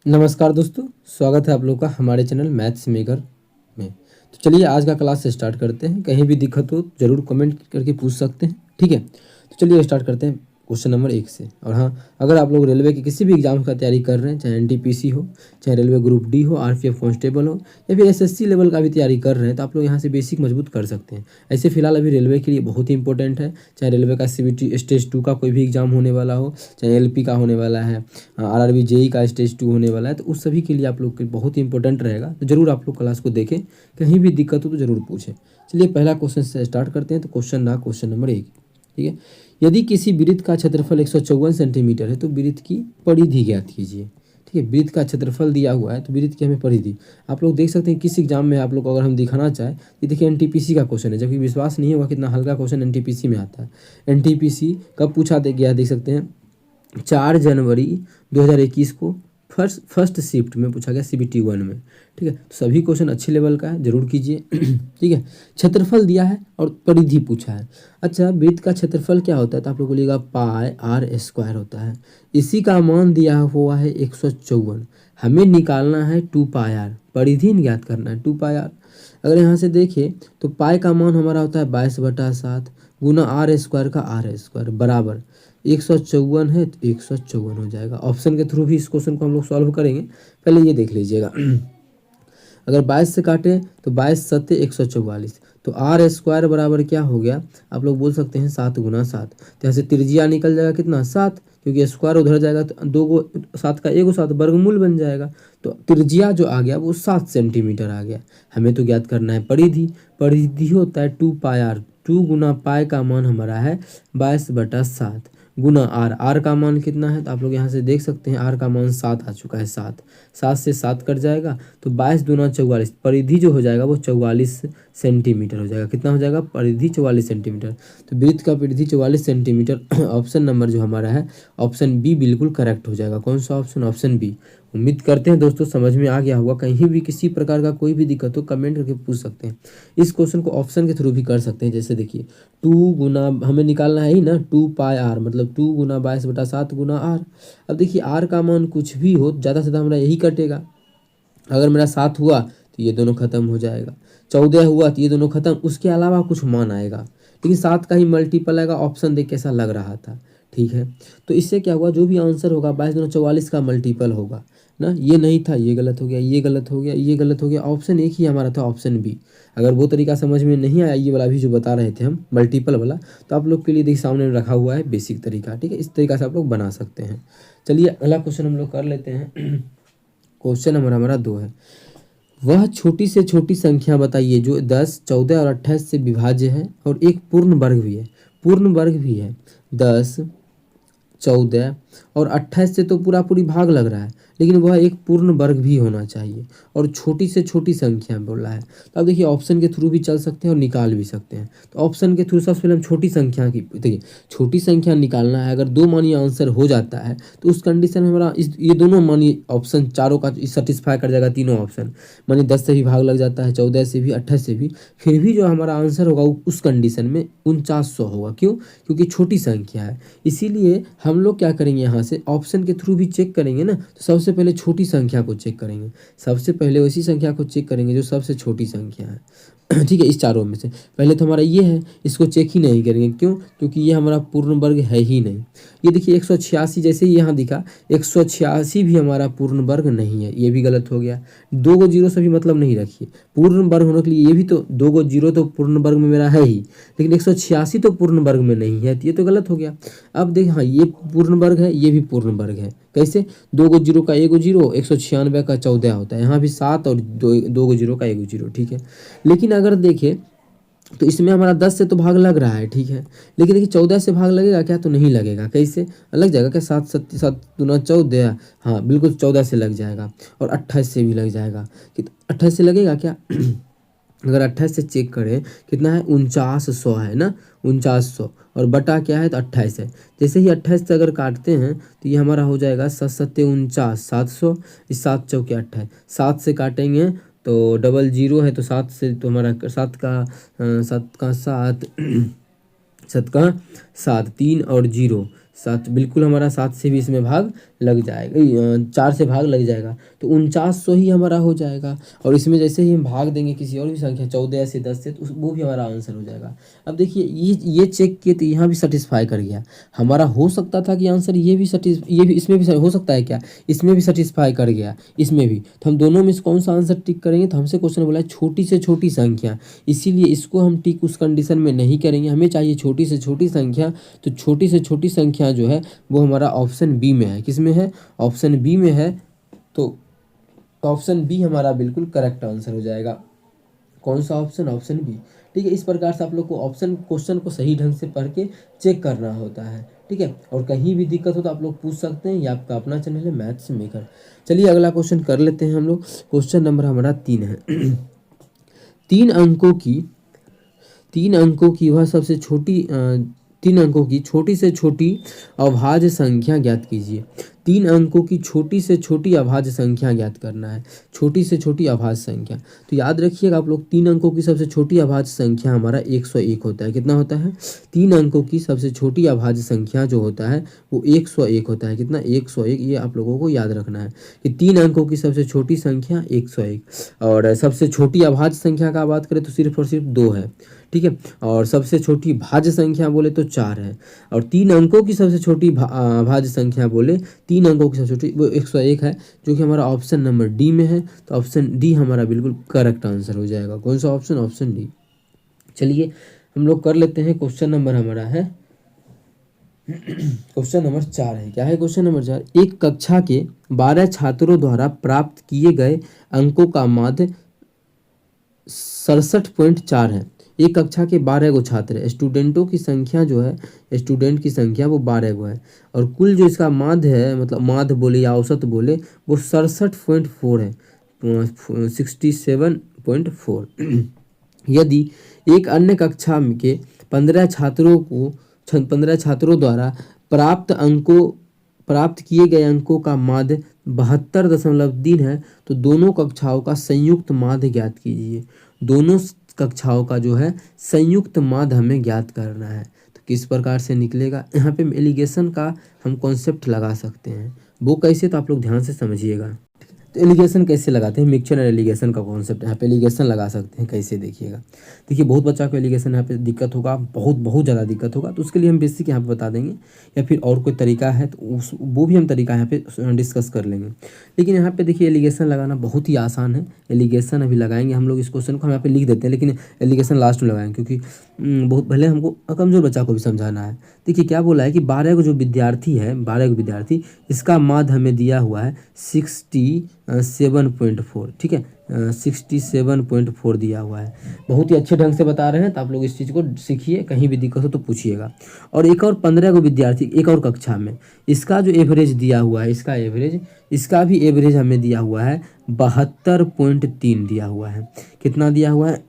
नमस्कार दोस्तों, स्वागत है आप लोग का हमारे चैनल मैथ्स मेकर में। तो चलिए आज का क्लास स्टार्ट करते हैं। कहीं भी दिक्कत हो ज़रूर कमेंट करके पूछ सकते हैं, ठीक है। तो चलिए स्टार्ट करते हैं क्वेश्चन नंबर 1 से। और हाँ, अगर आप लोग रेलवे के किसी भी एग्जाम का तैयारी कर रहे हैं, चाहे एनटीपीसी हो, चाहे रेलवे ग्रुप डी हो, आरपीएफ कांस्टेबल हो, या फिर एसएससी लेवल का भी तैयारी कर रहे हैं, तो आप लोग यहाँ से बेसिक मजबूत कर सकते हैं। ऐसे फिलहाल अभी रेलवे के लिए बहुत ही इंपॉर्टेंट है। चाहे रेलवे का सीबीटी स्टेज 2 का कोई भी एग्जाम होने वाला हो, चाहे एलपी का होने वाला है, आरआरबी जेई का स्टेज 2 होने वाला है, तो उस सभी के लिए आप लोग के बहुत ही इंपॉर्टेंट रहेगा। तो जरूर आप लोग क्लास को देखें, कहीं भी दिक्कत हो तो जरूर पूछें। चलिए पहला क्वेश्चन से स्टार्ट करते हैं। तो क्वेश्चन रहा क्वेश्चन नंबर 1, ठीक है। यदि किसी वृत्त का क्षेत्रफल 154 सेंटीमीटर है तो वृत्त की परिधि ज्ञात कीजिए, ठीक है। वृत्त का क्षेत्रफल दिया हुआ है तो वृत्त की हमें परिधि। आप लोग देख सकते हैं किस एग्जाम में आप लोग को अगर हम दिखाना चाहें, ये देखिए एनटीपीसी का क्वेश्चन है, जबकि विश्वास नहीं होगा कितना हल्का क्वेश्चन एनटीपीसी में आता है। एनटीपीसी कब पूछा गया देख सकते हैं, 4 जनवरी 2021 को फर्स्ट शिफ्ट में पूछा गया सीबीटी 1 में, ठीक है। तो सभी क्वेश्चन अच्छे लेवल का है, जरूर कीजिए। ठीक है। क्षेत्रफल दिया है और परिधि पूछा है। अच्छा, वृत्त का क्षेत्रफल क्या होता है, तो आप लोग बोलिएगा पाई आर स्क्वायर होता है। इसी का मान दिया हुआ है 154, हमें निकालना है 2 पाई आर, परिधि ज्ञात करना है 2 पाई आर। अगर यहाँ से देखें तो पाई का मान हमारा होता है 22/7 गुना आर स्क्वायर का आर स्क्वायर बराबर 154 है, तो 154 हो जाएगा। ऑप्शन के थ्रू भी इस क्वेश्चन को हम लोग सॉल्व करेंगे, पहले ये देख लीजिएगा। अगर 22 से काटें तो 22 सत्ते 144, तो आर स्क्वायर बराबर क्या हो गया, आप लोग बोल सकते हैं 7 गुना 7। तो यहाँ से त्रिज्या निकल जाएगा कितना, 7, क्योंकि स्क्वायर उधर जाएगा तो 2 गो 7 का 1 गो 7 वर्गमूल बन जाएगा। तो त्रिज्या जो आ गया वो 7 सेंटीमीटर आ गया। हमें तो ज्ञात करना है परिधि। परिधि होता है 2 पाई आर। 2 गुना पाई का मान हमारा है 22/7 गुना आर। आर का मान कितना है, तो आप लोग यहाँ से देख सकते हैं आर का मान 7 आ चुका है। 7 से 7 कट जाएगा तो 22 दूना 44, परिधि जो हो जाएगा वो 44 सेंटीमीटर हो जाएगा। कितना हो जाएगा, परिधि 44 सेंटीमीटर। तो वृत्त का परिधि 44 सेंटीमीटर। ऑप्शन नंबर जो हमारा है ऑप्शन बी बिल्कुल करेक्ट हो जाएगा। कौन सा ऑप्शन, ऑप्शन बी। उम्मीद करते हैं दोस्तों समझ में आ गया होगा। कहीं भी किसी प्रकार का कोई भी दिक्कत हो कमेंट करके पूछ सकते हैं। इस क्वेश्चन को ऑप्शन के थ्रू भी कर सकते हैं। जैसे देखिए 2 गुना हमें निकालना है ही ना, 2 पाई आर मतलब 2 गुना 22/7 गुना आर। अब देखिए आर का मान कुछ भी हो, ज़्यादा से ज़्यादा हमारा यही कटेगा। अगर मेरा 7 हुआ तो ये दोनों खत्म हो जाएगा, 14 हुआ तो ये दोनों खत्म, उसके अलावा कुछ मान आएगा, लेकिन 7 का ही मल्टीपल आएगा। ऑप्शन देख कैसा लग रहा था, ठीक है। तो इससे क्या हुआ, जो भी आंसर होगा 22 दूना 44 का मल्टीपल होगा ना। ये नहीं था, ये गलत हो गया, ये गलत हो गया, ये गलत हो गया। ऑप्शन एक ही हमारा था, ऑप्शन बी। अगर वो तरीका समझ में नहीं आया, ये वाला भी जो बता रहे थे हम मल्टीपल वाला, तो आप लोग के लिए देखिए सामने में रखा हुआ है बेसिक तरीका, ठीक है। इस तरीका से आप लोग बना सकते हैं। चलिए अगला क्वेश्चन हम लोग कर लेते हैं। क्वेश्चन नंबर हमारा 2 है, वह छोटी से छोटी संख्या बताइए जो 10, 14 और 28 से विभाज्य है और एक पूर्ण वर्ग भी है। पूर्ण वर्ग भी है। 10, 14 और 28 से तो पूरा पूरी भाग लग रहा है, लेकिन वह एक पूर्ण वर्ग भी होना चाहिए और छोटी से छोटी संख्या बोल रहा है। तो अब देखिए ऑप्शन के थ्रू भी चल सकते हैं और निकाल भी सकते हैं। तो ऑप्शन के थ्रू सबसे पहले हम छोटी संख्या की देखिए, छोटी संख्या निकालना है। अगर 2 मानिए आंसर हो जाता है तो उस कंडीशन में हमारा ये दोनों मानिए ऑप्शन चारों का सेटिस्फाई कर जाएगा। तीनों ऑप्शन मानिए 10 से भी भाग लग जाता है, 14 से भी, 28 से भी, फिर भी जो हमारा आंसर होगा उस कंडीशन में 4900 होगा। क्यों, क्योंकि छोटी संख्या है। इसीलिए हम लोग क्या करेंगे, यहाँ से ऑप्शन के थ्रू भी चेक करेंगे ना, तो सबसे पहले छोटी संख्या को चेक करेंगे। सबसे पहले उसी संख्या को चेक करेंगे जो सबसे छोटी संख्या है। ठीक है, इस चारों में से पहले तो हमारा ये है, इसको चेक ही नहीं करेंगे। क्यों, क्योंकि ये हमारा पूर्ण वर्ग है ही नहीं। ये देखिए 186 जैसे ही यहाँ दिखा, 186 भी हमारा पूर्ण वर्ग नहीं है, ये भी गलत हो गया। 2 गो जीरो से भी मतलब नहीं रखिए। पूर्ण वर्ग होने के लिए ये भी तो 2 गो जीरो तो पूर्ण वर्ग में मेरा है ही, लेकिन 186 तो पूर्ण वर्ग में नहीं है, तो ये तो गलत हो गया। अब देख, हाँ ये पूर्ण वर्ग है, ये भी पूर्ण वर्ग है। कैसे, 2 गो जीरो का 1 गो जीरो, 196 का 14 होता है। यहाँ भी 7 और 2 गो जीरो का 1 गो जीरो, ठीक है। लेकिन अगर देखें तो इसमें हमारा 10 से तो भाग लग रहा है, ठीक है। लेकिन देखिए 14 से भाग लगेगा क्या, तो नहीं लगेगा। कैसे लग जाएगा क्या, 7 7 7 दूना 14, हाँ बिल्कुल 14 से लग जाएगा। और 28 से भी लग जाएगा। कि 28 से लगेगा क्या? अगर 28 से चेक करें कितना है, 4900 है ना, 4900 और बटा क्या है, तो 28 है। जैसे ही 28 से अगर काटते हैं तो ये हमारा हो जाएगा 7 सत्ते 49, 700, इस 7 चौके 28, 7 से काटेंगे तो डबल जीरो है, तो 7 से तो हमारा 7 का 7 का 7 7 का 7, 3 और जीरो 7 बिल्कुल हमारा 7 से भी इसमें भाग लग जाएगा, 4 से भाग लग जाएगा तो 4900 ही हमारा हो जाएगा। और इसमें जैसे ही हम भाग देंगे किसी और भी संख्या 14 से 10 से, तो वो भी हमारा आंसर हो जाएगा। अब देखिए ये चेक किए तो यहाँ भी सेटिस्फाई कर गया हमारा। हो सकता था कि आंसर ये भी इसमें भी हो सकता है क्या, इसमें भी सेटिस्फाई कर गया, इसमें भी। तो हम दोनों में से कौन सा आंसर टिक करेंगे, तो हमसे क्वेश्चन बोला है छोटी से छोटी संख्या, इसीलिए इसको हम टिक उस कंडीशन में नहीं करेंगे, हमें चाहिए छोटी से छोटी संख्या। तो छोटी से छोटी संख्या जो है वो हमारा ऑप्शन बी में है। किस में है, ऑप्शन बी में है। तो ऑप्शन बी हमारा बिल्कुल करेक्ट आंसर हो जाएगा। कौन सा ऑप्शन, ऑप्शन बी। ठीक है, इस प्रकार से आप लोग को ऑप्शन क्वेश्चन को सही ढंग से पढ़ के चेक करना होता है। ठीक है, और कहीं भी दिक्कत हो तो आप लोग पूछ सकते हैं, ये आपका अपना चैनल है मैथ्स मेकर। चलिए अगला क्वेश्चन कर लेते हैं हम लोग। क्वेश्चन नंबर हमारा 3 है। 3 अंकों की वह सबसे छोटी 3 अंकों की छोटी से छोटी अभाज्य संख्या ज्ञात कीजिए। 3 अंकों की छोटी से छोटी अभाज्य संख्या ज्ञात करना है, छोटी से छोटी अभाज्य संख्या। तो याद रखिएगा आप लोग, 3 अंकों की सबसे छोटी अभाज्य संख्या हमारा 101 होता है। कितना होता है, 3 अंकों की सबसे छोटी अभाज्य संख्या जो होता है वो 101 होता है। कितना, 101। ये आप लोगों को याद रखना है कि 3 अंकों की सबसे छोटी संख्या 101, और सबसे छोटी अभाज्य संख्या का बात करें तो सिर्फ और सिर्फ 2 है। ठीक है, और सबसे छोटी भाज्य संख्या बोले तो 4 है, और 3 अंकों की सबसे छोटी भाज्य संख्या बोले 3 अंकों की सबसे छोटी वो 101 है, जो कि हमारा ऑप्शन नंबर डी में है। तो ऑप्शन डी हमारा बिल्कुल करेक्ट आंसर हो जाएगा। कौन सा ऑप्शन, ऑप्शन डी। चलिए हम लोग कर लेते हैं। क्वेश्चन नंबर हमारा है क्वेश्चन नंबर 4 है। क्या है क्वेश्चन नंबर 4, एक कक्षा के 12 छात्रों द्वारा प्राप्त किए गए अंकों का माध्य 67.4 है। एक कक्षा के 12 गो छात्र है, स्टूडेंटों की संख्या जो है, स्टूडेंट की संख्या वो 12 गो है, और कुल जो इसका माध्य है, मतलब माध्य बोले या औसत बोले, वो 67.4 है, 67.4। यदि एक अन्य कक्षा के 15 छात्रों द्वारा प्राप्त किए गए अंकों का माध्य 72.3 है, तो दोनों कक्षाओं का संयुक्त माध्य ज्ञात कीजिए। दोनों कक्षाओं का जो है संयुक्त माध्य हमें ज्ञात करना है। तो किस प्रकार से निकलेगा, यहाँ पे एलिगेशन का हम कॉन्सेप्ट लगा सकते हैं। वो कैसे, तो आप लोग ध्यान से समझिएगा। तो एलिगेशन कैसे लगाते हैं, मिक्सचर और एलिगेशन का कॉन्सेप्ट यहाँ पे एलिगेशन लगा सकते हैं। कैसे, देखिएगा। देखिए बहुत बच्चा को एलिगेशन यहाँ पे दिक्कत होगा, बहुत ज़्यादा दिक्कत होगा, तो उसके लिए हम बेसिक यहाँ पे बता देंगे, या फिर और कोई तरीका है तो वो भी हम तरीका यहाँ पे डिस्कस कर लेंगे। लेकिन यहाँ पे देखिए एलिगेशन लगाना बहुत ही आसान है। एलिगेशन अभी लगाएंगे हम लोग, इस क्वेश्चन को हम यहाँ पे लिख देते हैं, लेकिन एलिगेशन लास्ट में लगाएंगे, क्योंकि बहुत पहले हमको कमज़ोर बच्चा को भी समझाना है। देखिए क्या बोला है कि 12 को जो विद्यार्थी है, 12 को विद्यार्थी, इसका माध्य हमें दिया हुआ है 67.4। ठीक है, 67.4 दिया हुआ है। बहुत ही अच्छे ढंग से बता रहे हैं, तो आप लोग इस चीज़ को सीखिए, कहीं भी दिक्कत हो तो पूछिएगा। और एक और 15 को विद्यार्थी एक और कक्षा में, इसका जो एवरेज दिया हुआ है, इसका भी एवरेज हमें दिया हुआ है 72.3 दिया हुआ है। कितना दिया हुआ है,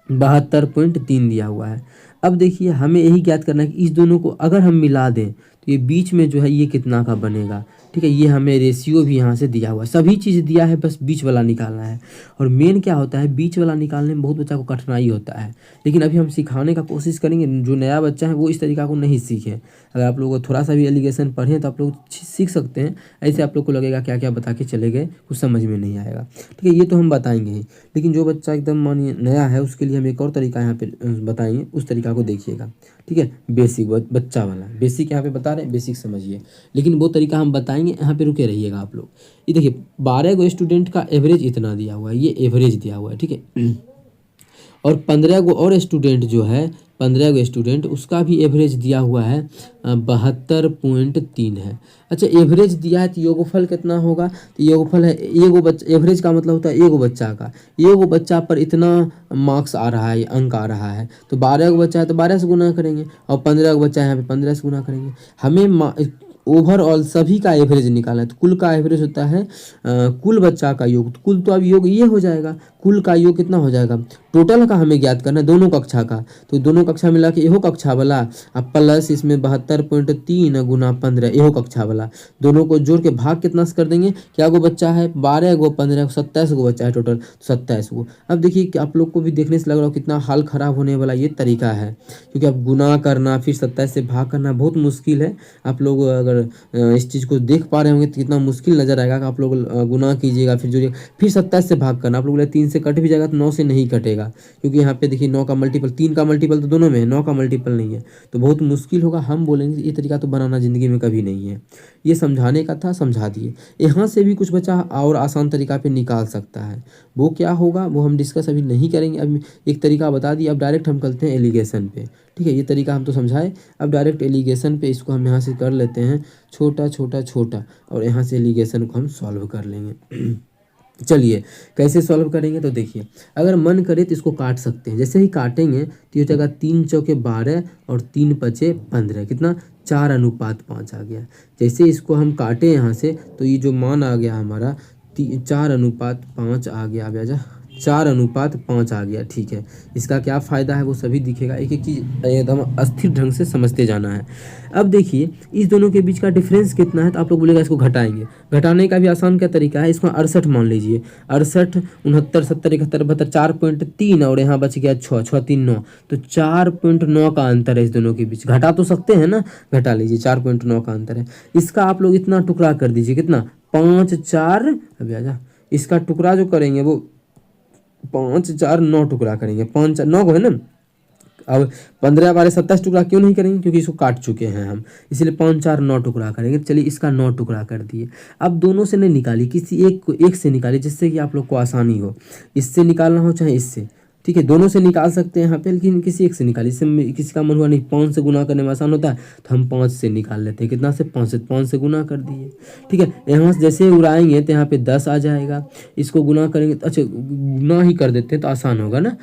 72.3 दिया हुआ है। अब देखिए हमें यही ज्ञात करना है कि इस दोनों को अगर हम मिला दें तो ये बीच में जो है ये कितना का बनेगा। ठीक है, ये हमें रेशियो भी यहाँ से दिया हुआ है, सभी चीज़ दिया है, बस बीच वाला निकालना है। और मेन क्या होता है, बीच वाला निकालने में बहुत बच्चा को कठिनाई होता है, लेकिन अभी हम सिखाने का कोशिश करेंगे। जो नया बच्चा है वो इस तरीका को नहीं सीखे। अगर आप लोग थोड़ा सा भी एलिगेशन पढ़ें तो आप लोग सीख सकते हैं। ऐसे आप लोग को लगेगा क्या क्या बता के चले गए, कुछ समझ में नहीं आएगा। ठीक है, ये तो हम बताएंगे ही, लेकिन जो बच्चा एकदम मानिए नया है उसके लिए हम एक और तरीका यहाँ पे बताएंगे, उस तरीका को देखिएगा। ठीक है, बेसिक बच्चा वाला बेसिक यहाँ पे बता रहे हैं, बेसिक समझिए, लेकिन वो तरीका हम बताएंगे। यहाँ पे रुके रहिएगा आप लोग। ये देखिए 12 को स्टूडेंट का एवरेज इतना दिया हुआ है, ये एवरेज दिया हुआ है। ठीक है, और 15 को और स्टूडेंट जो है, 15 को स्टूडेंट, उसका भी एवरेज दिया हुआ है 72.3 है। अच्छा, एवरेज दिया है तो योगफल कितना होगा, तो योगफल है एगो बच्चा, एवरेज का मतलब होता है एगो बच्चा का, एगो बच्चा पर इतना मार्क्स आ रहा है, अंक आ रहा है, तो 12 को बच्चा है तो 12 से गुना करेंगे, और 15 को बच्चा है यहाँ पे 15 से गुना करेंगे। हमें ओवरऑल सभी का एवरेज निकालना है। तो कुल का एवरेज होता है कुल बच्चा का योग। तो कुल तो अब योग ये हो जाएगा, कुल का योग कितना हो जाएगा, टोटल का हमें ज्ञात करना है दोनों कक्षा का। तो दोनों कक्षा मिला के एहो कक्षा वाला अब प्लस इसमें 72.3 गुना 15 एहो कक्षा वाला, दोनों को जोड़ के भाग कितना से कर देंगे। क्या गो बच्चा है, 12 गो 15 27 गो बच्चा है टोटल, 27 गो। अब देखिए कि आप लोग को भी देखने से लग रहा हो कितना हाल खराब होने वाला ये तरीका है, क्योंकि अब गुना करना फिर 27 से भाग करना बहुत मुश्किल है। आप लोग अगर इस चीज़ को देख पा रहे होंगे तो कितना मुश्किल नजर आएगा कि आप लोग गुना कीजिएगा फिर जोड़िए फिर 27 से भाग करना। आप लोग 3 से कट भी जाएगा तो 9 से नहीं कटेगा, क्योंकि यहाँ पे देखिए 9 का मल्टीपल 3 का मल्टीपल तो दोनों में है, 9 का मल्टीपल नहीं है, तो बहुत मुश्किल होगा। हम बोलेंगे ये तरीका तो बनाना ज़िंदगी में कभी नहीं है। ये समझाने का था, समझा दिए। यहाँ से भी कुछ बच्चा और आसान तरीका पे निकाल सकता है, वो क्या होगा वो हम डिस्कस अभी नहीं करेंगे। अब एक तरीका बता दिया, अब डायरेक्ट हम करते हैं एलिगेशन पे। ठीक है, ये तरीका हम तो समझाए, अब डायरेक्ट एलिगेशन पे इसको हम यहाँ से कर लेते हैं छोटा छोटा छोटा, और यहाँ से एलिगेशन को हम सॉल्व कर लेंगे। चलिए कैसे सॉल्व करेंगे, तो देखिए अगर मन करे तो इसको काट सकते हैं। जैसे ही काटेंगे तो ये हो जाएगा 3 चौके 12 और 3 पचे 15, कितना 4:5 आ गया। जैसे इसको हम काटे यहाँ से तो ये जो मान आ गया हमारा 4:5 आ गया। अब 4:5 आ गया। ठीक है, इसका क्या फ़ायदा है वो सभी दिखेगा, एक एक चीज़ एकदम अस्थिर ढंग से समझते जाना है। अब देखिए इस दोनों के बीच का डिफरेंस कितना है, तो आप लोग बोलेगा इसको घटाएंगे। घटाने का भी आसान क्या तरीका है, इसको 68 मान लीजिए। 68 69 70 71 72 4.3 और यहाँ बच गया 6 6 3 9, तो 4.9 का अंतर है इस दोनों के बीच। घटा तो सकते हैं ना, घटा लीजिए, 4.9 का अंतर है। इसका आप लोग इतना टुकड़ा कर दीजिए, कितना 5 4, अब इसका टुकड़ा जो करेंगे वो 5 4 9 टुकड़ा करेंगे, 5 9 को है ना। अब 15 12 27 टुकड़ा क्यों नहीं करेंगे, क्योंकि इसको काट चुके हैं हम, इसलिए 5 4 9 टुकड़ा करेंगे। चलिए इसका 9 टुकड़ा कर दिए। अब दोनों से नहीं निकालिए, किसी एक को एक से निकालिए, जिससे कि आप लोग को आसानी हो। इससे निकालना हो चाहे इससे, ठीक है, दोनों से निकाल सकते हैं यहाँ पे, लेकिन किसी एक से निकालिए। इससे किसी का मन हुआ नहीं 5 से गुना करने में आसान होता है तो हम 5 से निकाल लेते हैं। कितना से 5 से गुना कर दिए। ठीक है, यहाँ से जैसे उड़ाएंगे तो यहाँ पे 10 आ जाएगा। इसको गुना करेंगे तो अच्छा गुना ही कर देते हैं तो आसान होगा ना,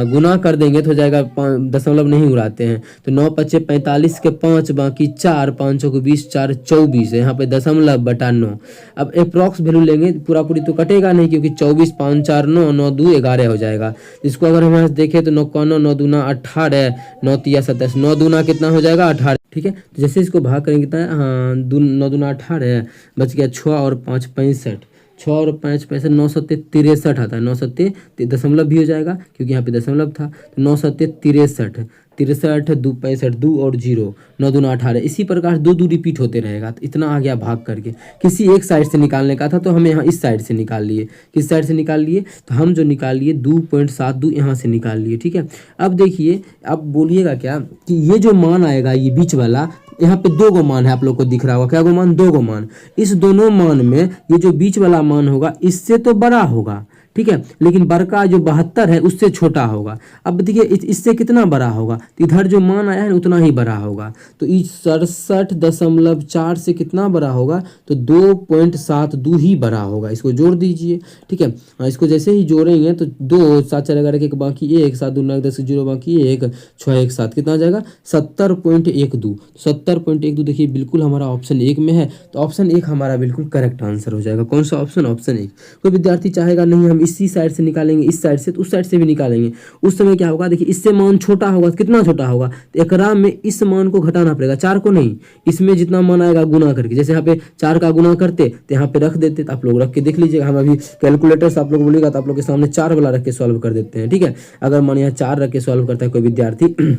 गुना कर देंगे तो हो जाएगा, दशमलव नहीं उड़ाते हैं तो 9 पचे 45 के 5 बाकी 4 5 को 20 4 24 है, यहाँ पे दशमलव बटा 9। अब अप्रॉक्स वैल्यू लेंगे, पूरा पूरी तो कटेगा नहीं, क्योंकि 24 5 4 9 9 2 11 हो जाएगा। इसको अगर हम यहाँ देखें तो 9 9 9 दूना 18 9 3 27, 9 दूना कितना हो जाएगा 18। ठीक है, तो जैसे इसको भाग करेंगे कितना है, हाँ 9 दूना 18 बच गया 6 और 5 65, 6 और 5 65 9 7 63 आता है। 9 7 दशमलव भी हो जाएगा क्योंकि यहाँ पे दशमलव था, तो 9 7 63 63 2 65 2 और 0 9 दूना 18। इसी प्रकार 2 2 रिपीट होते रहेगा। तो इतना आ गया भाग करके। किसी एक साइड से निकालने का था तो हमें यहाँ इस साइड से निकाल लिए। किस साइड से निकाल लिए, तो हम जो निकाल लिए 2.72 यहाँ से निकाल लिए। ठीक है, अब देखिए, अब बोलिएगा क्या कि ये जो मान आएगा ये बीच वाला, यहाँ पे 2 गो मान है, आप लोग को दिख रहा होगा। क्या गो मान, 2 गो मान। इस दोनों मान में ये जो बीच वाला मान होगा इससे तो बड़ा होगा, ठीक है, लेकिन बड़का जो 72 है उससे छोटा होगा। अब देखिए इससे कितना बड़ा होगा, तो इधर जो मान आया है उतना ही बड़ा होगा। तो इस 67.4 से कितना बड़ा होगा, तो 2.72 ही बड़ा होगा। इसको जोड़ दीजिए। ठीक है, इसको जैसे ही जोड़ेंगे तो 2 7 चलेगा, एक बाकी 1 7 2 9 10 0 बाकी 1 6 1 7, कितना आ जाएगा 70.12। 70.12 देखिए बिल्कुल हमारा ऑप्शन 1 में है, तो ऑप्शन 1 हमारा बिल्कुल करेक्ट आंसर हो जाएगा। कौन सा ऑप्शन, ऑप्शन 1। कोई विद्यार्थी चाहेगा नहीं हम इसी साइड से निकालेंगे, इस साइड से, तो उस साइड से भी निकालेंगे। उस समय क्या होगा, देखिए इससे मान छोटा होगा, कितना छोटा होगा, तो एकरा में इस मान को घटाना पड़ेगा, 4 को नहीं, इसमें जितना मान आएगा गुना करके। जैसे यहाँ पे 4 का गुना करते तो यहाँ पे रख देते, तो आप लोग रख के देख लीजिएगा। हम अभी कैलकुलेटर से आप लोग बोलिएगा तो आप लोग के सामने 4 वाला रख के सॉल्व कर देते हैं। ठीक है, अगर मान यहाँ 4 रख के सॉल्व करता है कोई विद्यार्थी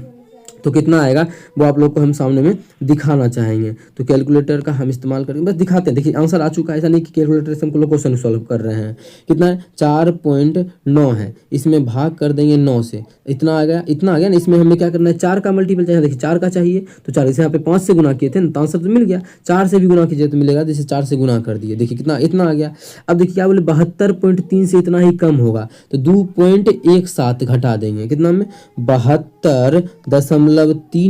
तो कितना आएगा वो आप लोग को हम सामने में दिखाना चाहेंगे। तो कैलकुलेटर का हम इस्तेमाल करेंगे, बस दिखाते हैं। देखिए आंसर आ चुका है, ऐसा नहीं कि कैलकुलेटर से हम लोग क्वेश्चन सॉल्व कर रहे हैं। कितना है, 4.9 है, इसमें भाग कर देंगे 9 से, इतना आ गया, इतना आ गया ना। इसमें हमें क्या करना है, 4 का मल्टीपल चाहिए। देखिए 4 का चाहिए तो 4, जैसे यहाँ पे 5 से गुना किए थे ना तो आंसर तो मिल गया। 4 से भी गुना कीजिए तो मिलेगा, जैसे 4 से गुना कर दिए, देखिए कितना, इतना आ गया। अब देखिए क्या बोले, 72.3 से इतना ही कम होगा तो 2.17 घटा देंगे। कितना में, 72.3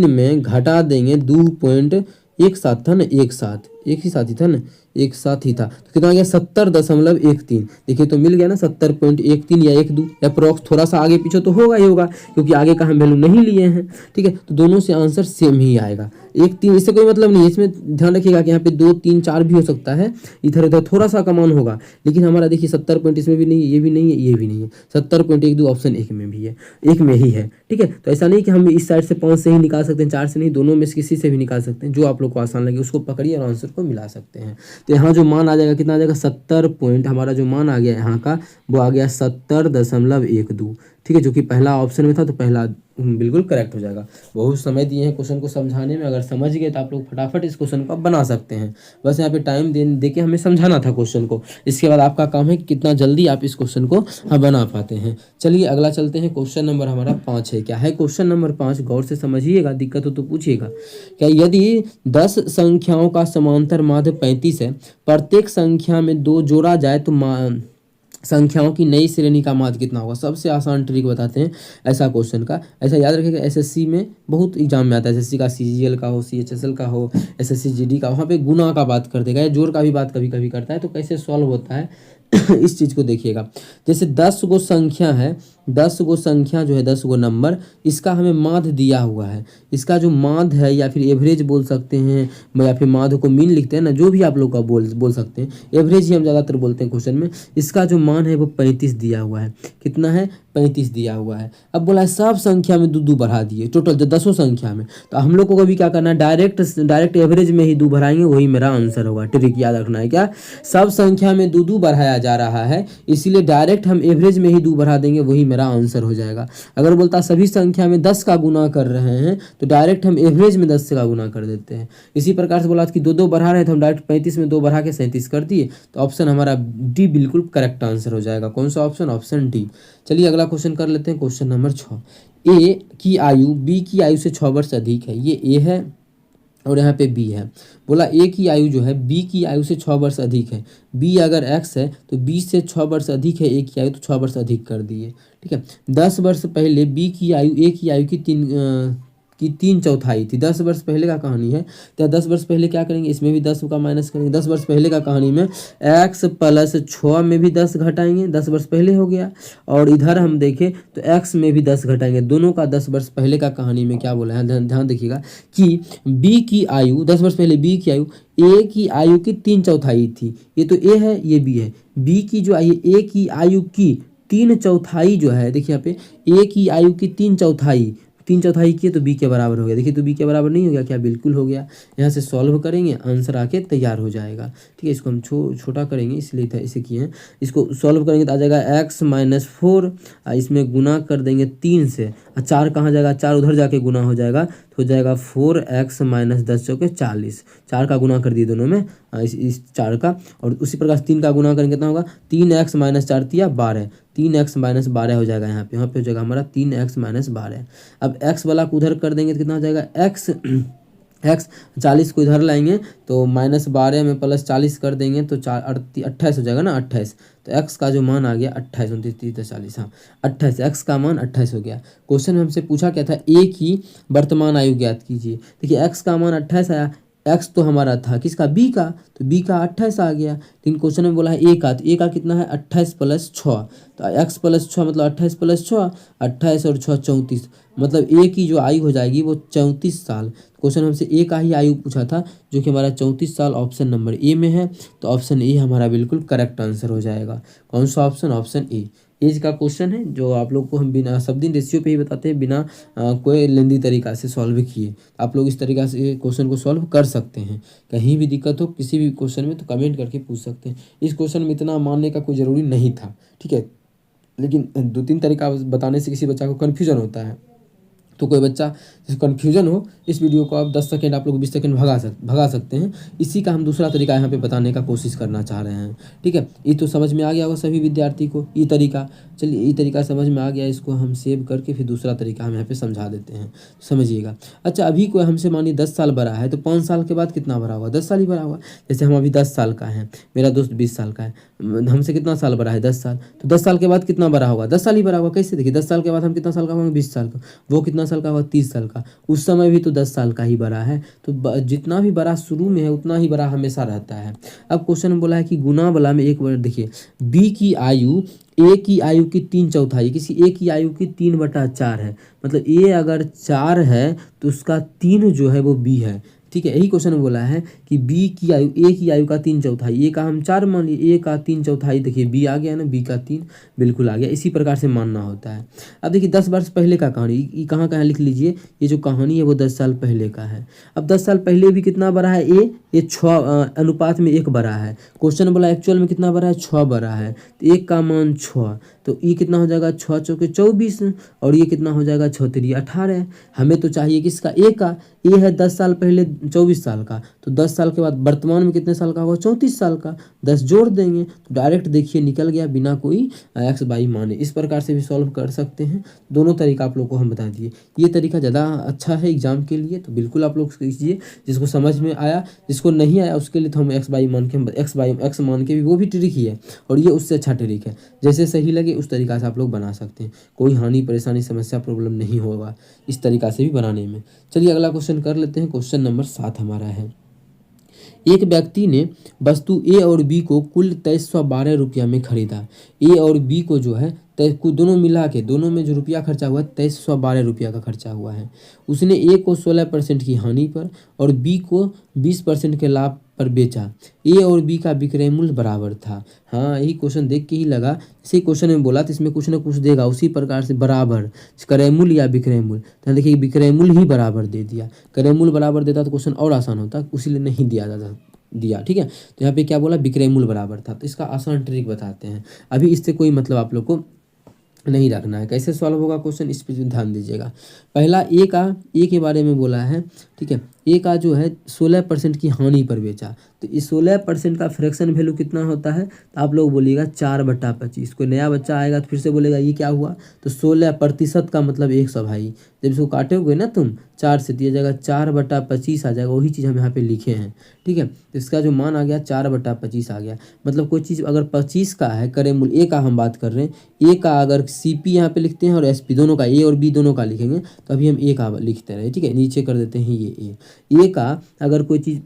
में घटा देंगे 2.17 था ना, 17 एक ही साथ ही था ना, एक साथ ही था, तो कितना आ गया 70.13। देखिए तो मिल गया ना 70.13 या 12 अप्रोक्स, थोड़ा सा आगे पीछे तो होगा ही होगा क्योंकि आगे का हम वैल्यू नहीं लिए हैं। ठीक है, तो दोनों से आंसर सेम ही आएगा। 1 3 इससे कोई मतलब नहीं है, इसमें ध्यान रखिएगा कि यहाँ पे 2 3 4 भी हो सकता है, इधर उधर थोड़ा सा का मान होगा, लेकिन हमारा देखिए 70 पॉइंट इसमें भी नहीं है, ये भी नहीं है, ये भी नहीं है, 70.12 ऑप्शन एक में भी है, एक में ही है। ठीक है, तो ऐसा नहीं कि हम इस साइड से 5 से ही निकाल सकते हैं, 4 से नहीं, दोनों में से किसी से भी निकाल सकते हैं, जो आप लोग को आसान लगे उसको पकड़िए और आंसर को मिला सकते हैं। तो यहाँ जो मान आ जाएगा कितना आ जाएगा 70 पॉइंट, हमारा जो मान आ गया यहाँ का वो आ गया 70.12। ठीक है, जो कि पहला ऑप्शन में था, तो पहला बिल्कुल करेक्ट हो जाएगा। बहुत समय दिए हैं क्वेश्चन को समझाने में, अगर समझ गए तो आप लोग फटाफट इस क्वेश्चन को बना सकते हैं। बस यहाँ पे टाइम दे के हमें समझाना था क्वेश्चन को, इसके बाद आपका काम है कितना जल्दी आप इस क्वेश्चन को बना पाते हैं। चलिए अगला चलते हैं, क्वेश्चन नंबर हमारा 5 है। क्या है क्वेश्चन नंबर 5, गौर से समझिएगा, दिक्कत हो तो पूछिएगा। क्या यदि 10 संख्याओं का समांतर माध्य 35 है, प्रत्येक संख्या में 2 जोड़ा जाए तो संख्याओं की नई श्रेणी का माध्य कितना होगा। सबसे आसान ट्रिक बताते हैं ऐसा क्वेश्चन का, ऐसा याद रखिएगा, एसएससी में बहुत एग्जाम में आता है, एसएससी का सीजीएल का हो, सीएचएसएल का हो, एसएससी जीडी का, वहाँ पे गुना का बात कर देगा या जोड़ का भी बात कभी कभी करता है, तो कैसे सॉल्व होता है इस चीज़ को देखिएगा। जैसे 10 गो संख्या है, 10 गो संख्या जो है, 10 गो नंबर, इसका हमें माध्य दिया हुआ है, इसका जो माध्य है या फिर एवरेज बोल सकते हैं, या फिर माध्य को मीन लिखते हैं ना, जो भी आप लोग का बोल सकते हैं, एवरेज ही हम ज़्यादातर बोलते हैं क्वेश्चन में। इसका जो मान है वो 35 दिया हुआ है। कितना है 35 दिया हुआ है। अब बोला है सब संख्या में 2 2 बढ़ा दिए, टोटल जो 10 संख्या में, तो हम लोग को कभी क्या करना है, डायरेक्ट एवरेज में ही 2 बढ़ाएंगे, वही मेरा आंसर होगा। ट्रिक याद रखना है, क्या सब संख्या में 2 2 बढ़ाया जा रहा है, इसीलिए डायरेक्ट हम एवरेज में ही 2 बढ़ा देंगे, वही मेरा आंसर हो जाएगा। अगर बोलता सभी संख्या में 10 का गुना कर रहे हैं, तो डायरेक्ट हम एवरेज में 10 का गुना कर देते हैं। इसी प्रकार से बोला कि 2 2 बढ़ा रहे हैं, तो हम डायरेक्ट 35 में 2 बढ़ा के 37 कर दिए, तो ऑप्शन हमारा डी बिल्कुल करेक्ट आंसर हो जाएगा। कौन सा ऑप्शन, ऑप्शन डी। चलिए अगला क्वेश्चन कर लेते हैं, क्वेश्चन नंबर 6। ए की आयु बी की आयु से 6 वर्ष अधिक है, ये ए है और यहाँ पे बी है। बोला ए की आयु जो है बी की आयु से 6 वर्ष अधिक है, बी अगर एक्स है तो बी से 6 वर्ष अधिक है ए की आयु, तो 6 वर्ष अधिक कर दिए। ठीक है, 10 वर्ष पहले बी की आयु ए की आयु की 3/4 थी। 10 वर्ष पहले का कहानी है, तो 10 वर्ष पहले क्या करेंगे, इसमें भी 10 का माइनस करेंगे। 10 वर्ष पहले का कहानी में x + 6 में भी 10 घटाएंगे, 10 वर्ष पहले हो गया, और इधर हम देखें तो x में भी 10 घटाएंगे, दोनों का 10 वर्ष पहले का कहानी में क्या बोला है, ध्यान देखिएगा कि b की आयु 10 वर्ष पहले b की आयु a की आयु की 3/4 थी। ये तो a है, ये b है। b की जो आयु a की आयु की 3/4 जो है, देखिए यहाँ पे a की आयु की 3/4 किए तो बी के बराबर हो गया। देखिए तो बी के बराबर नहीं हो गया क्या, बिल्कुल हो गया। यहाँ से सॉल्व करेंगे, आंसर आके तैयार हो जाएगा। ठीक है, इसको हम छोटा करेंगे, इसलिए इसे किए हैं। इसको सॉल्व करेंगे तो आ जाएगा x - 4, इसमें गुना कर देंगे 3 से, 4 कहाँ जाएगा, 4 उधर जाके गुना हो जाएगा, तो हो जाएगा 4x - 10 × 40। 4 का गुना कर दिए दोनों में, इस 4 का, और उसी प्रकार 3 का गुना करेंगे कितना होगा, 3x - 4 × 12, 3x - 12 हो जाएगा। यहाँ पे हो जाएगा हमारा 3x - 12। अब x वाला को उधर कर देंगे तो कितना हो जाएगा, x 40 को इधर लाएंगे तो -12 में +40 कर देंगे तो 28 हो जाएगा ना, 28। तो x का जो मान आ गया 28, 29, 30, 40, हाँ 28, x का मान 28 हो गया। क्वेश्चन में हमसे पूछा क्या था, a की वर्तमान आयु ज्ञात कीजिए। देखिए x का मान 28 आया, x तो हमारा था किसका, b का, तो b का 28 आ गया। लेकिन क्वेश्चन में बोला है a का, तो a का कितना है 28 + 6, तो x + 6 मतलब 28 + 6, 28 और 6 34, मतलब a की जो आयु हो जाएगी वो 34 साल। क्वेश्चन हमसे a का ही आयु पूछा था, जो कि हमारा 34 साल ऑप्शन नंबर ए में है, तो ऑप्शन ए हमारा बिल्कुल करेक्ट आंसर हो जाएगा। कौन सा ऑप्शन, ऑप्शन ए। एज का क्वेश्चन है जो आप लोग को हम बिना सब दिन रेशियो पे ही बताते हैं, बिना कोई लेंदी तरीका से सॉल्व किए। आप लोग इस तरीका से क्वेश्चन को सॉल्व कर सकते हैं। कहीं भी दिक्कत हो किसी भी क्वेश्चन में तो कमेंट करके पूछ सकते हैं। इस क्वेश्चन में इतना मानने का कोई ज़रूरी नहीं था, ठीक है, लेकिन 2 3 तरीका बताने से किसी बच्चा को कन्फ्यूजन होता है। तो कोई बच्चा जिसको कन्फ्यूजन हो, इस वीडियो को आप 10 सेकंड, आप लोग 20 सेकंड भगा सकते हैं। इसी का हम दूसरा तरीका यहाँ पे बताने का कोशिश करना चाह रहे हैं। ठीक है, ये तो समझ में आ गया होगा सभी विद्यार्थी को ये तरीका। चलिए ये तरीका समझ में आ गया, इसको हम सेव करके फिर दूसरा तरीका हम यहाँ पे समझा देते हैं, समझिएगा। अच्छा, अभी कोई हमसे मानिए 10 साल बड़ा है, तो 5 साल के बाद कितना बड़ा होगा, 10 साल ही बड़ा होगा। जैसे हम अभी 10 साल का है, मेरा दोस्त 20 साल का है, हमसे कितना साल बड़ा है, 10 साल, तो 10 साल के बाद कितना बड़ा होगा, 10 साल ही बड़ा होगा। कैसे, देखिए 10 साल के बाद हम कितना साल का होंगे, 20 साल का, वो कितना साल का होगा, 30 साल का। का, उस समय भी तो 10 साल का ही बड़ा है। तो जितना भी बड़ा शुरू में है उतना ही बड़ा हमेशा रहता है। अब क्वेश्चन में बोला है कि गुना वाला में एक बार देखिए, बी की आयु ए की आयु की 3/4, किसी ए की आयु की 3/4 है, मतलब ए अगर 4 है तो उसका 3 जो है वो बी है। ठीक है, यही क्वेश्चन में बोला है कि बी की आयु ए की आयु का 3/4, ए का हम 4 मान लिए, ए का 3/4, देखिए बी आ गया ना, बी का 3 बिल्कुल आ गया। इसी प्रकार से मानना होता है। अब देखिए 10 वर्ष पहले का कहानी, ये कहाँ का है लिख लीजिए, ये जो कहानी है वो 10 साल पहले का है। अब 10 साल पहले भी कितना बड़ा है ए, ये 6 अनुपात में 1 बड़ा है। क्वेश्चन बोला एक्चुअल में कितना बड़ा है, 6 बड़ा है, तो 1 का मान 6, तो ये कितना हो जाएगा 6 चौके 24, और ये कितना हो जाएगा 6 तिरी 18। हमें तो चाहिए किसका, ए का। ए है 10 साल पहले 24 साल का, तो 10 साल के बाद वर्तमान में कितने साल का होगा, 34 साल का, 10 जोड़ देंगे तो डायरेक्ट देखिए निकल गया बिना कोई एक्स बाई माने। इस प्रकार से भी सॉल्व कर सकते हैं। दोनों तरीका आप लोग को हम बता दिए, ये तरीका ज़्यादा अच्छा है एग्जाम के लिए, तो बिल्कुल आप लोग कीजिए। जिसको समझ में आया, जिसको नहीं आया उसके लिए तो हम एक्स मान के भी वो भी ट्रिक ही है, और ये उससे अच्छा ट्रिक है। जैसे सही लगे उस तरीका से आप लोग बना सकते हैं, कोई हानि परेशानी समस्या प्रॉब्लम नहीं होगा इस तरीका से भी बनाने में। चलिए अगला क्वेश्चन कर लेते हैं। क्वेश्चन नंबर 7 हमारा है, एक व्यक्ति ने वस्तु ए और बी को कुल 2312 रुपया में खरीदा। ए और बी को जो है दोनों मिला के, दोनों में जो रुपया खर्चा हुआ है 2312 रुपया का खर्चा हुआ है। उसने ए को 16% की हानि पर और बी को 20% के लाभ पर बेचा। ए और बी का विक्रय मूल्य बराबर था। हाँ, यही क्वेश्चन देख के ही लगा, इसी क्वेश्चन में बोला तो इसमें कुछ ना कुछ देगा, उसी प्रकार से बराबर क्रय मूल्य या विक्रय मूल्य, तो देखिए विक्रय मूल्य ही बराबर दे दिया। क्रय मूल्य बराबर देता तो क्वेश्चन और आसान होता, उसीलिए नहीं दिया। ठीक है, तो यहाँ पे क्या बोला, विक्रय मूल्य बराबर था। तो इसका आसान ट्रिक बताते हैं, अभी इससे कोई मतलब आप लोग को नहीं रखना है। कैसे सॉल्व होगा क्वेश्चन, इस पर ध्यान दीजिएगा। पहला ए के बारे में बोला है। ठीक है, ए का जो है 16% की हानि पर बेचा, तो इस 16% का फ्रैक्शन वैल्यू कितना होता है, तो आप लोग बोलिएगा 4/25। कोई नया बच्चा आएगा तो फिर से बोलेगा ये क्या हुआ, तो 16% का मतलब 100 भाई, जब इसको काटोगे ना तुम 4 से, दिया जाएगा 4/25 आ जाएगा, वही चीज़ हम यहाँ पे लिखे हैं। ठीक है, तो इसका जो मान आ गया 4/25 आ गया। मतलब कोई चीज़ अगर 25 का है, क्रय मूल्य ए का हम बात कर रहे हैं, ए का अगर CP यहाँ पे लिखते हैं और SP दोनों का, ए और बी दोनों का लिखेंगे, तो अभी हम ए का लिखते रहे। ठीक है, नीचे कर देते हैं ये ए का अगर कोई चीज़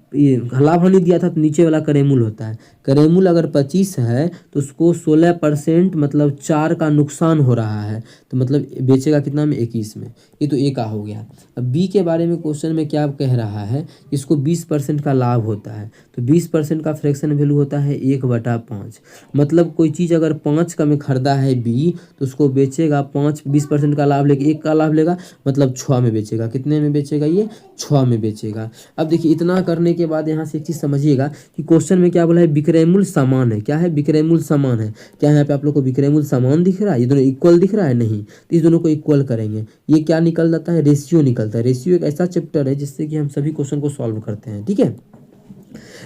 लाभ हानि दिया था तो नीचे वाला क्रय मूल्य होता है। क्रय मूल्य अगर 25 है तो उसको 16% मतलब 4 का नुकसान हो रहा है, तो मतलब बेचेगा कितना में, 21 में। ये तो ए का हो गया। अब बी के बारे में क्वेश्चन में क्या कह रहा है, इसको 20% का लाभ होता है, तो 20% का फ्रैक्शन वैल्यू होता है 1/5। मतलब कोई चीज़ अगर 5 का में खरीदा है बी, तो उसको बेचेगा 20% का लाभ लेके, 1 का लाभ लेगा, मतलब 6 में बेचेगा। कितने में बेचेगा, ये 6 में बेचेगा। अब देखिए इतना करने के बाद यहाँ से एक चीज़ समझिएगा कि क्वेश्चन में क्या बोला है, विक्रय मूल्य समान है। क्या है, विक्रय मूल्य समान है। क्या यहाँ पे आप लोग को विक्रय मूल्य समान दिख रहा है, ये दोनों इक्वल दिख रहा है, नहीं, तो इस दोनों को इक्वल करेंगे। ये क्या निकल जाता है, रेशियो निकलता है। रेशियो एक ऐसा चैप्टर है जिससे कि हम सभी क्वेश्चन को सॉल्व करते हैं। ठीक है,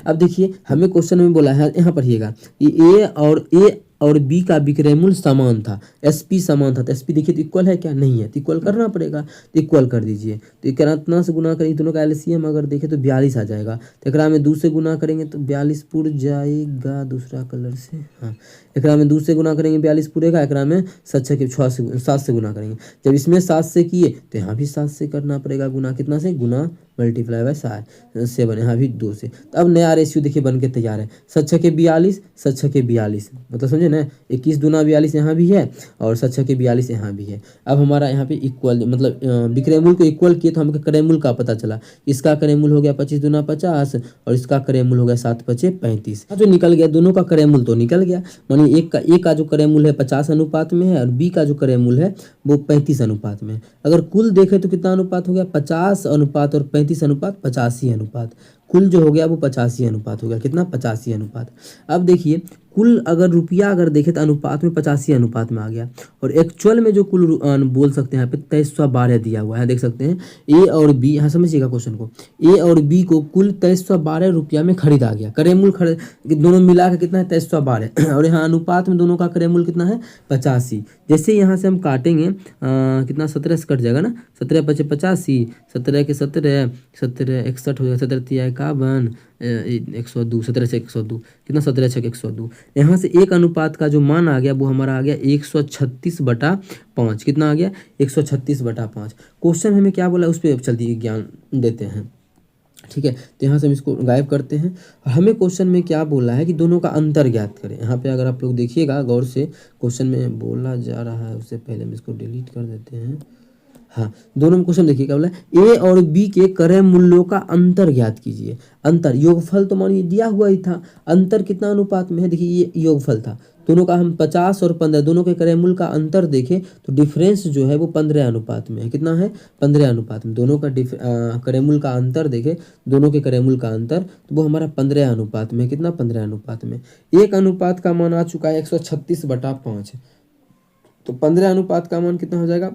अब देखिए हमें क्वेश्चन में बोला है, यहाँ पढ़िएगा, ए और बी का विक्रय मूल्य समान था, SP समान था, तो SP देखिए तो इक्वल है क्या, नहीं है, तो इक्वल करना पड़ेगा, तो इक्वल कर दीजिए। तो कितना से गुना करेंगे, दोनों का LCM अगर देखें तो 42 आ जाएगा, तो एकरा में 2 से गुना करेंगे तो 42 पुर जाएगा, दूसरा कलर से, हाँ, एकरा में 2 से गुना करेंगे 42 पुरेगा, एकरा में 7 से गुना करेंगे। जब इसमें 7 से किए तो यहाँ भी 7 से करना पड़ेगा गुना, कितना से, गुना मल्टीप्लाई बाय 7, यहाँ भी 2 से। तो अब नया रेशियो देखिए बन के तैयार है, 7 के 42, 7 के 42, मतलब समझे ना, 21 दूना 42 यहाँ भी है और 7 के 42 यहाँ भी है। अब हमारा यहाँ पे इक्वल, मतलब विक्रय मूल्य को इक्वल किए तो हमको क्रय मूल्य का पता चला। इसका क्रय मूल्य हो गया 25 दूना 50 और इसका क्रय मूल्य हो गया 7×5 = 35। जो निकल गया, दोनों का क्रय मूल्य तो निकल गया। मानिए ए का जो क्रय मूल्य है 50 अनुपात में है और बी का जो क्रय मूल्य है वो 35 अनुपात में है। अगर कुल देखें तो कितना अनुपात हो गया, 50 अनुपात और 35 अनुपात 85 अनुपात। कुल जो हो गया वो 85 अनुपात हो गया, कितना, 85 अनुपात। अब देखिए कुल अगर रुपया अगर देखें तो अनुपात में 85 अनुपात में आ गया, और एक्चुअल में जो कुल बोल सकते हैं यहाँ पे 2312 दिया हुआ है, देख सकते हैं। ए और बी, यहाँ समझिएगा क्वेश्चन को, ए और बी को कुल 2312 रुपया में खरीदा गया। क्रय मूल्य दोनों मिला के कितना है, 2312 और यहाँ अनुपात में दोनों का क्रय मूल्य कितना है, 85। जैसे यहाँ से हम काटेंगे कितना, 17 से कट जाएगा ना, 17×5 = 85, 17 के 17 61 हो जाएगा, 17 × 3 = 51, 102, 17 से 102 कितना, 17 छक 102। यहाँ से एक अनुपात का जो मान आ गया वो हमारा आ गया 136/5। कितना आ गया, 136/5। क्वेश्चन हमें क्या बोला उस पर जल्दी ज्ञान देते हैं, ठीक है। तो यहाँ से हम इसको गायब करते हैं। हमें क्वेश्चन में क्या बोला है कि दोनों का अंतर ज्ञात करें। यहाँ पे अगर आप लोग देखिएगा गौर से, क्वेश्चन में बोला जा रहा है, उससे पहले हम इसको डिलीट कर देते हैं। हाँ, दोनों में क्वेश्चन देखिए क्या बोला है, ए और बी के क्रय मूल्यों का अंतर ज्ञात कीजिए। अंतर, योगफल तो मानिए दिया हुआ ही था, अंतर कितना अनुपात में है, देखिए ये योगफल था, दोनों का हम 50 और 15 दोनों के क्रय मूल्य का अंतर देखें तो डिफरेंस जो है वो 15 अनुपात में है। कितना है, 15 अनुपात में। दोनों का क्रय मूल्य का अंतर देखें, दोनों के क्रय मूल्य का अंतर तो वो हमारा 15 अनुपात में है। कितना, 15 अनुपात में। एक अनुपात का मान आ चुका है 136/5, तो 15 अनुपात का मान कितना हो जाएगा,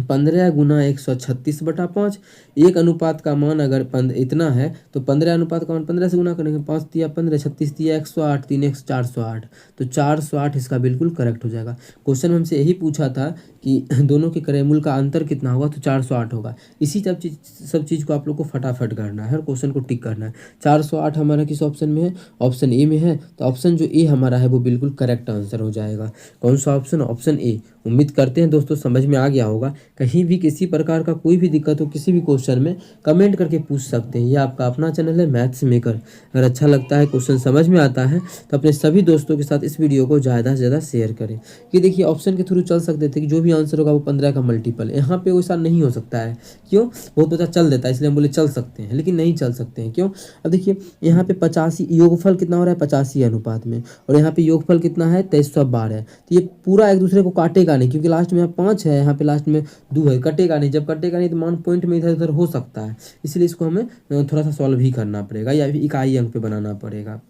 15 गुना 136/5। एक अनुपात का मान अगर इतना है तो 15 अनुपात का मान 15 से गुना करेंगे, 5 दिया 15, 36 दिया 108, 3x 408, तो 408 इसका बिल्कुल करेक्ट हो जाएगा। क्वेश्चन हमसे यही पूछा था कि दोनों के क्रय मूल्य का अंतर कितना होगा, तो 408 होगा। इसी सब चीज़ को आप लोग को फटाफट करना है और क्वेश्चन को टिक करना है। 408 हमारा किस ऑप्शन में है, ऑप्शन ए में है, तो ऑप्शन जो ए हमारा है वो बिल्कुल करेक्ट आंसर हो जाएगा। कौन सा ऑप्शन, ऑप्शन ए। उम्मीद करते हैं दोस्तों समझ में आ गया होगा। कहीं भी किसी प्रकार का कोई भी दिक्कत हो किसी भी क्वेश्चन में कमेंट करके पूछ सकते हैं। ये आपका अपना चैनल है मैथ्स मेकर। अगर अच्छा लगता है, क्वेश्चन समझ में आता है तो अपने सभी दोस्तों के साथ इस वीडियो को ज़्यादा से ज़्यादा शेयर करें। कि देखिए ऑप्शन के थ्रू चल सकते थे कि जो भी आंसर होगा वो 15 का मल्टीपल है। यहाँ पे वैसा नहीं हो सकता है, क्यों, बहुत बच्चा चल देता है इसलिए हम बोले चल सकते हैं, लेकिन नहीं चल सकते हैं। क्यों, अब देखिए यहाँ पे 85 योगफल कितना हो रहा है, 85 अनुपात में, और यहाँ पे योगफल कितना है 2312 है। तो ये पूरा एक दूसरे को काटेगा नहीं, क्योंकि लास्ट में यहाँ 5 है, यहाँ पे लास्ट में 2 है, कटेगा नहीं। जब कटेगा नहीं तो मान पॉइंट में इधर उधर हो सकता है, इसलिए इसको हमें थोड़ा सा सॉल्व ही करना पड़ेगा या इकाई अंक पे बनाना पड़ेगा,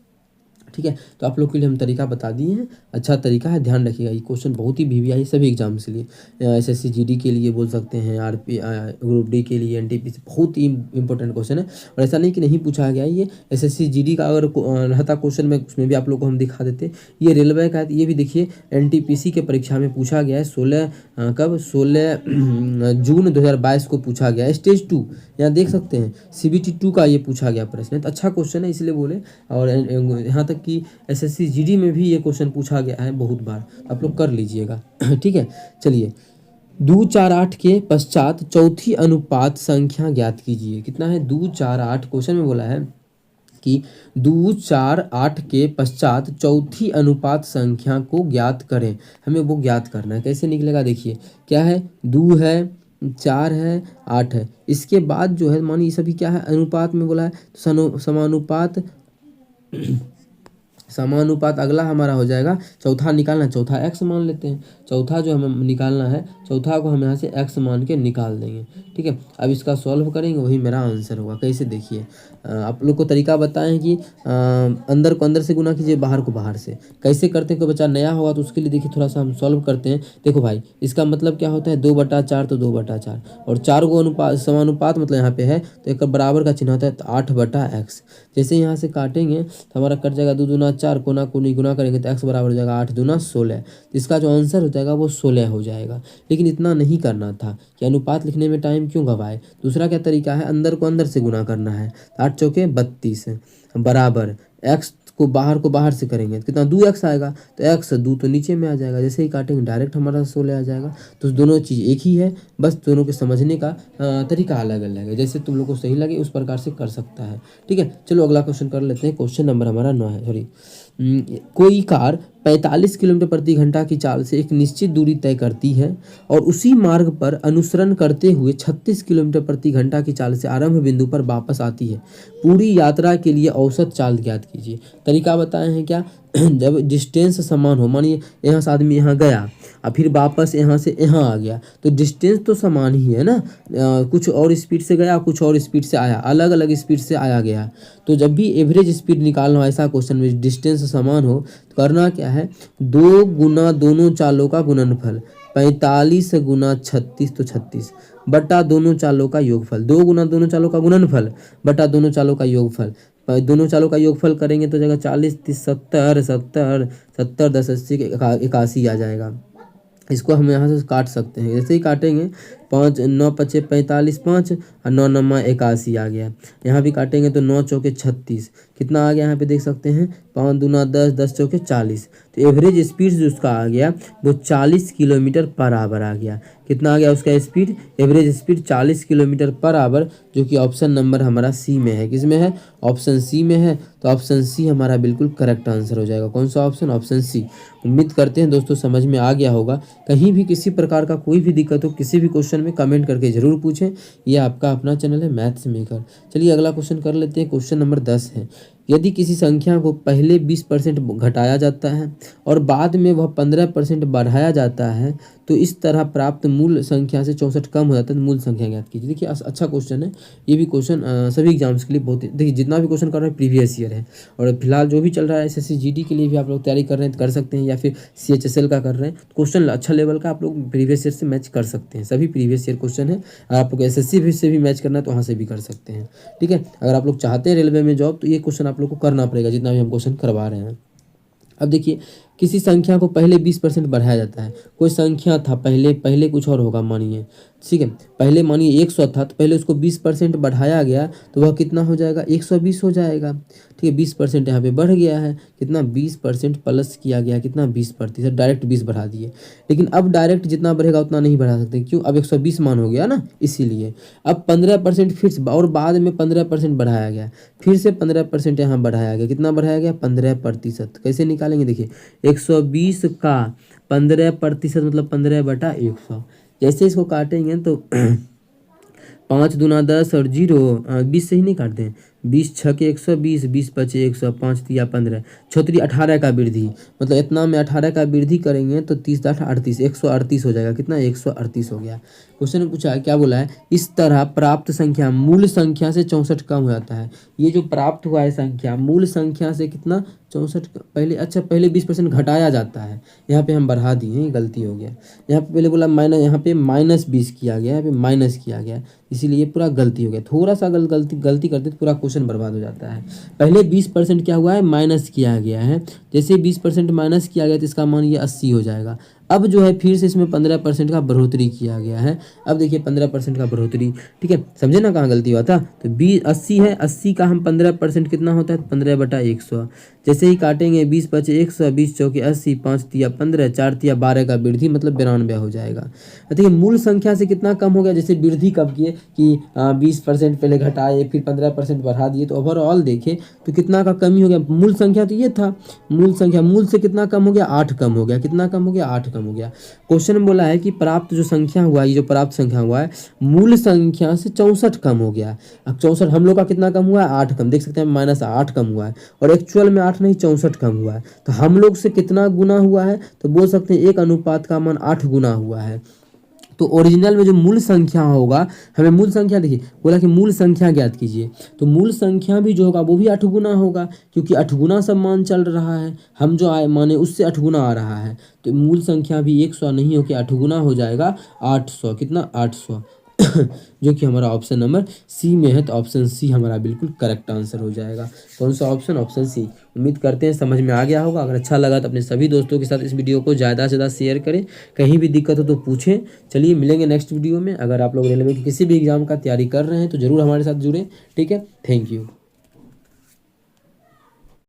ठीक है। तो आप लोग के लिए हम तरीका बता दिए हैं, अच्छा तरीका है, ध्यान रखिएगा। ये क्वेश्चन बहुत ही वीवीआई सभी एग्जाम्स के लिए, एसएससी जीडी के लिए बोल सकते हैं, आरपी ग्रुप डी के लिए, एनटीपीसी, बहुत ही इंपॉर्टेंट क्वेश्चन है। और ऐसा नहीं कि नहीं पूछा गया, ये एसएससी जीडी का अगर रहता क्वेश्चन में उसमें भी आप लोग को हम दिखा देते। ये रेलवे का है, ये भी देखिए एनटीपीसी के परीक्षा में पूछा गया है, 16 जून 2022 को पूछा गया है। स्टेज 2 यहाँ देख सकते हैं, CBT 2 का ये पूछा गया प्रश्न है, तो अच्छा क्वेश्चन है इसलिए बोले। और यहाँ तक कि एसएससी जीडी में भी ये क्वेश्चन पूछा गया है बहुत बार, आप लोग कर लीजिएगा, ठीक है। चलिए, 248 के पश्चात चौथी अनुपात संख्या ज्ञात कीजिए। कितना है, 248, क्वेश्चन में बोला है कि 248 के पश्चात चौथी अनुपात संख्या को ज्ञात करें। हमें वो ज्ञात करना है, कैसे निकलेगा, देखिए क्या है, 2 है, 4 है, 8 है, इसके बाद जो है मानिए सभी क्या है, अनुपात में बोला है, तो समानुपात अगला हमारा हो जाएगा, चौथा निकालना, चौथा x मान लेते हैं, चौथा जो हमें निकालना है, चौथा को हम यहाँ से x मान के निकाल देंगे, ठीक है। अब इसका सॉल्व करेंगे, वही मेरा आंसर होगा। कैसे, देखिए आप लोग को तरीका बताएं कि अंदर को अंदर से गुना कीजिए, बाहर को बाहर से। कैसे करते हैं, कोई बच्चा नया होगा तो उसके लिए देखिए थोड़ा सा हम सॉल्व करते हैं। देखो भाई, इसका मतलब क्या होता है, 2/4 तो 2/4, और 4 को अनुपात समानुपात मतलब यहाँ पे है तो एक बराबर का चिन्ह होता है, तो 8/x। जैसे यहाँ से काटेंगे तो हमारा कट जाएगा 2 दूना 4, कोना कोनी गुना करेंगे तो x बराबर हो जाएगा 8 दूना 16। तो इसका जो आंसर हो जाएगा वो 16 हो जाएगा। लेकिन इतना नहीं करना था कि अनुपात लिखने में टाइम क्यों गवाए। दूसरा क्या तरीका है, अंदर को अंदर से गुना करना है, 8 चौके 32 बराबर x को बाहर से करेंगे तो कितना, 2x आएगा, तो x 2 तो नीचे में आ जाएगा। जैसे ही काटेंगे डायरेक्ट हमारा 16 आ जाएगा। तो दोनों चीज़ एक ही है, बस दोनों के समझने का तरीका अलग अलग है। जैसे तुम लोग को सही लगे उस प्रकार से कर सकता है, ठीक है। चलो अगला क्वेश्चन कर लेते हैं। क्वेश्चन नंबर हमारा 9 है, सॉरी। कोई कार 45 किलोमीटर प्रति घंटा की चाल से एक निश्चित दूरी तय करती है और उसी मार्ग पर अनुसरण करते हुए 36 किलोमीटर प्रति घंटा की चाल से आरंभ बिंदु पर वापस आती है। पूरी यात्रा के लिए औसत चाल ज्ञात कीजिए। तरीका बताए हैं क्या, जब डिस्टेंस समान हो, मानिए यहाँ से आदमी यहाँ गया और फिर वापस यहाँ से यहाँ आ गया, तो डिस्टेंस तो समान ही है ना, कुछ और स्पीड से गया, कुछ और स्पीड से आया, अलग अलग स्पीड से आया गया। तो जब भी एवरेज स्पीड निकालना हो ऐसा क्वेश्चन में, डिस्टेंस समान हो, तो करना क्या है, 2 गुना दोनों चालों का गुणनफल, 45 गुना 36 तो 36 बटा दोनों चालों का योगफल, 2 गुना दोनों चालों का गुणनफल बटा दोनों चालों का योगफल। दोनों चालों का योगफल करेंगे तो जगह 40 30 70 70 70 10 80 81 आ जाएगा। इसको हम यहाँ से काट सकते हैं, जैसे ही काटेंगे 5 9 5 45 5 और 9 9 81 आ गया। यहाँ भी काटेंगे तो 9 चौके 36 कितना आ गया यहाँ पे देख सकते हैं, 5 दूना 10 10 चौके 40। तो एवरेज स्पीड जो उसका आ गया वो 40 किलोमीटर पर आवर आ गया। कितना आ गया उसका speed, average speed 40 kilometre per hour, जो कि ऑप्शन नंबर हमारा सी में है। किस में है, ऑप्शन सी में है। तो ऑप्शन सी हमारा बिल्कुल करेक्ट आंसर हो जाएगा। कौन सा ऑप्शन, ऑप्शन सी। उम्मीद करते हैं दोस्तों समझ में आ गया होगा। कहीं भी किसी प्रकार का कोई भी दिक्कत हो किसी भी क्वेश्चन में कमेंट करके ज़रूर पूछें। ये आपका अपना चैनल है मैथ्स मेकर। चलिए अगला क्वेश्चन कर लेते हैं। क्वेश्चन नंबर 10 है, यदि किसी संख्या को पहले 20% घटाया जाता है और बाद में वह 15% बढ़ाया जाता है तो इस तरह प्राप्त मूल संख्या से 64 कम हो जाता है, तो मूल संख्या ज्ञात कीजिए। देखिए अच्छा क्वेश्चन है ये भी। क्वेश्चन सभी एग्जाम्स के लिए बहुत, देखिए जितना भी क्वेश्चन कर रहे हैं प्रीवियस ईयर है। और फिलहाल जो भी चल रहा है SSC GD के लिए भी आप लोग तैयारी कर रहे हैं तो कर सकते हैं, या फिर CHSL का कर रहे हैं तो क्वेश्चन अच्छा लेवल का आप लोग प्रीवियस ईयर से मैच कर सकते हैं। सभी प्रीवियस ईयर क्वेश्चन है। आप लोग SSC से भी मैच करना है तो वहाँ से भी कर सकते हैं। ठीक है, अगर आप लोग चाहते हैं रेलवे में जॉब तो ये क्वेश्चन आप लोग को करना पड़ेगा जितना भी हम क्वेश्चन करवा रहे हैं। अब देखिए किसी संख्या को पहले 20% बढ़ाया जाता है। कोई संख्या था पहले कुछ और होगा मानिए, ठीक है। पहले मानिए 100 था तो पहले उसको 20% बढ़ाया गया तो वह कितना हो जाएगा, 120 हो जाएगा। ठीक है, 20% यहाँ पे बढ़ गया है। कितना, 20% प्लस किया गया, कितना 20%, डायरेक्ट 20 बढ़ा दिए। लेकिन अब डायरेक्ट जितना बढ़ेगा उतना नहीं बढ़ा सकते, क्यों, अब 120 मान हो गया ना, इसीलिए अब 15% फिर से, और बाद में 15% बढ़ाया गया, फिर से 15% यहाँ बढ़ाया गया। कितना बढ़ाया गया, 15%। कैसे निकालेंगे, देखिए 120 का 15% मतलब 15/100। जैसे इसको काटेंगे तो 5 दूना 10 और 0 20 से ही नहीं काटते हैं। 20 छके 120, 20 पचे 100, 5 तिया 15, 6 18 का वृद्धि, मतलब इतना में 18 का वृद्धि करेंगे तो 30 8 38, 138 हो जाएगा। कितना, 138 हो गया। क्वेश्चन में पूछा है, क्या बोला है, इस तरह प्राप्त संख्या मूल संख्या से 64 कम हो जाता है। ये जो प्राप्त हुआ है संख्या मूल संख्या से कितना, 64 पहले, अच्छा पहले 20% घटाया जाता है, यहाँ पे हम बढ़ा दिए हैं, गलती हो गया। यहाँ पे पहले बोला माइनस, यहाँ पे -20 किया गया, यहाँ पे माइनस किया गया, इसीलिए पूरा गलती हो गया। थोड़ा सा गलती करते तो पूरा क्वेश्चन बर्बाद हो जाता है। पहले 20% क्या हुआ है, माइनस किया गया है। जैसे 20% माइनस किया गया तो इसका मान ये 80 हो जाएगा। अब जो है फिर से इसमें 15% का बढ़ोतरी किया गया है। अब देखिए 15% का बढ़ोतरी, ठीक है, समझे ना कहाँ गलती हुआ था। तो 80 है, 80 का हम 15% कितना होता है, 15/100। जैसे ही काटेंगे 20 पचे 100, 20 चौके 80, 5 तिया 15, 4 तिया 12 का वृद्धि मतलब 92 हो जाएगा। देखिए मूल संख्या से कितना कम हो गया, जैसे वृद्धि कब किए कि 20% पहले घटाए फिर 15% बढ़ा दिए, तो ओवरऑल देखें तो कितना का कमी हो गया। मूल संख्या तो ये था, मूल संख्या मूल से कितना कम हो गया, 8 कम हो गया। कितना कम हो गया, 8 कम हो गया। क्वेश्चन में बोला है कि प्राप्त जो संख्या हुआ, ये जो प्राप्त संख्या हुआ है मूल संख्या से 64 कम हो गया। अब 64 हम लोग का कितना कम हुआ है, 8 कम, देख सकते हैं -8 कम हुआ है, और एक्चुअल में 8 नहीं 64 कम हुआ है। तो हम लोग से कितना गुना हुआ है, तो बोल सकते हैं 1 अनुपात का मान 8 गुना हुआ है। तो ओरिजिनल में जो मूल संख्या होगा, हमें मूल संख्या, देखिए बोला कि मूल संख्या ज्ञात कीजिए, तो मूल संख्या भी जो होगा वो भी 8 गुना होगा, क्योंकि 8 गुना सब मान चल रहा है, हम जो आए माने उससे 8 गुना आ रहा है। तो मूल संख्या भी 100 नहीं हो के 8 गुना हो जाएगा, 800। कितना, 800 जो कि हमारा ऑप्शन नंबर सी में है। तो ऑप्शन सी हमारा बिल्कुल करेक्ट आंसर हो जाएगा। कौन सा ऑप्शन, ऑप्शन सी। उम्मीद करते हैं समझ में आ गया होगा। अगर अच्छा लगा तो अपने सभी दोस्तों के साथ इस वीडियो को ज़्यादा से ज़्यादा शेयर करें। कहीं भी दिक्कत हो तो पूछें। चलिए मिलेंगे नेक्स्ट वीडियो में। अगर आप लोग रेलवे की किसी भी एग्जाम का तैयारी कर रहे हैं तो ज़रूर हमारे साथ जुड़ें। ठीक है, थैंक यू।